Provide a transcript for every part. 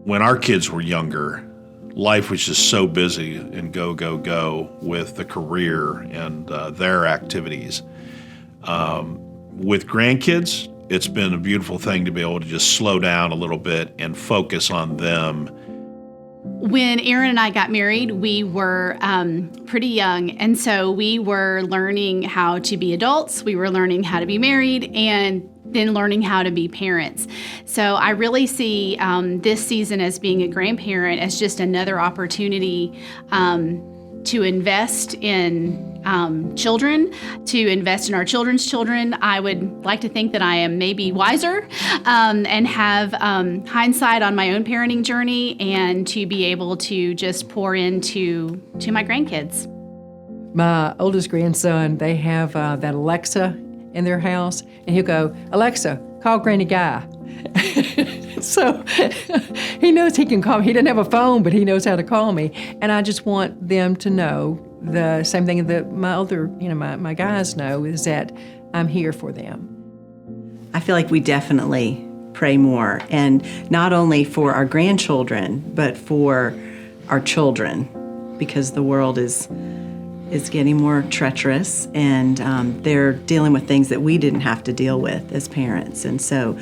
When our kids were younger, life was just so busy and go, go, go with the career and their activities. With grandkids, it's been a beautiful thing to be able to just slow down a little bit and focus on them. When Aaron and I got married, we were pretty young, and so we were learning how to be adults, we were learning how to be married, and then learning how to be parents. So I really see this season as being a grandparent as just another opportunity to invest in children, to invest in our children's children. I would like to think that I am maybe wiser and have hindsight on my own parenting journey, and to be able to just pour into my grandkids. My oldest grandson, they have that Alexa in their house, and he'll go, "Alexa, call Granny Guy." So he knows he can call me. He doesn't have a phone, but he knows how to call me. And I just want them to know the same thing that my older, my guys know, is that I'm here for them. I feel like we definitely pray more, and not only for our grandchildren, but for our children, because the world is getting more treacherous, and they're dealing with things that we didn't have to deal with as parents. And so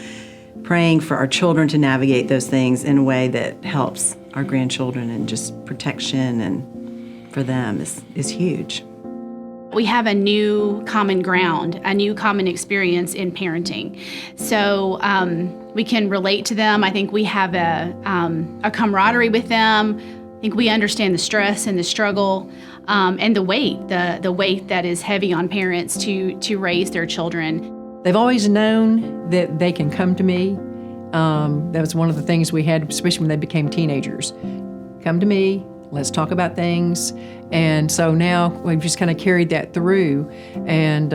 praying for our children to navigate those things in a way that helps our grandchildren, and just protection and for them is huge. We have a new common ground, a new common experience in parenting. So we can relate to them. I think we have a camaraderie with them. I think we understand the stress and the struggle and the weight that is heavy on parents to raise their children. They've always known that they can come to me. That was one of the things we had, especially when they became teenagers. Come to me, let's talk about things. And so now we've just kind of carried that through. And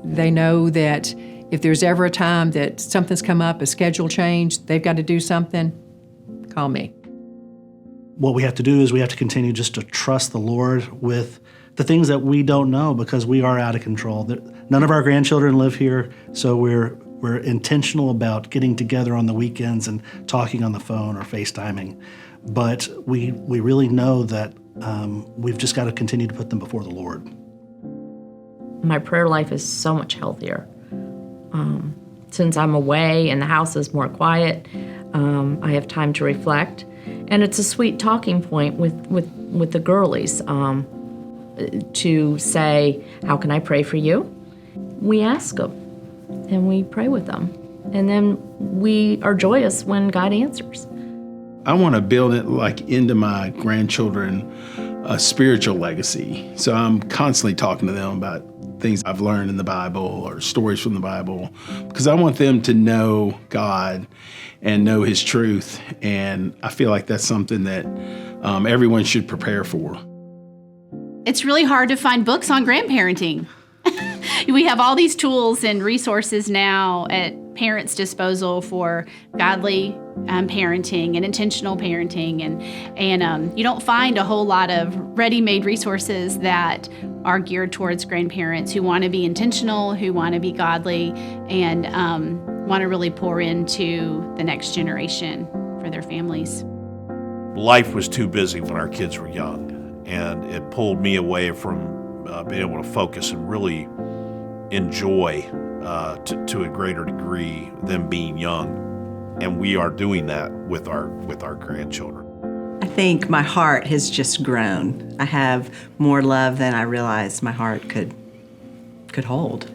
they know that if there's ever a time that something's come up, a schedule change, they've got to do something, call me. What we have to do is we have to continue just to trust the Lord with the things that we don't know, because we are out of control. None of our grandchildren live here, so we're intentional about getting together on the weekends and talking on the phone or FaceTiming. But we really know that we've just got to continue to put them before the Lord. My prayer life is so much healthier. Since I'm away and the house is more quiet, I have time to reflect. And it's a sweet talking point with the girlies to say, "How can I pray for you?" We ask them, and we pray with them. And then we are joyous when God answers. I want to build it into my grandchildren a spiritual legacy. So I'm constantly talking to them about things I've learned in the Bible or stories from the Bible, because I want them to know God and know His truth. And I feel like that's something that everyone should prepare for. It's really hard to find books on grandparenting. We have all these tools and resources now at parents' disposal for godly parenting and intentional parenting, and you don't find a whole lot of ready-made resources that are geared towards grandparents who want to be intentional, who want to be godly, and want to really pour into the next generation for their families. Life was too busy when our kids were young, and it pulled me away from being able to focus and really enjoy to a greater degree them being young. And we are doing that with our grandchildren. I think my heart has just grown. I have more love than I realized my heart could hold.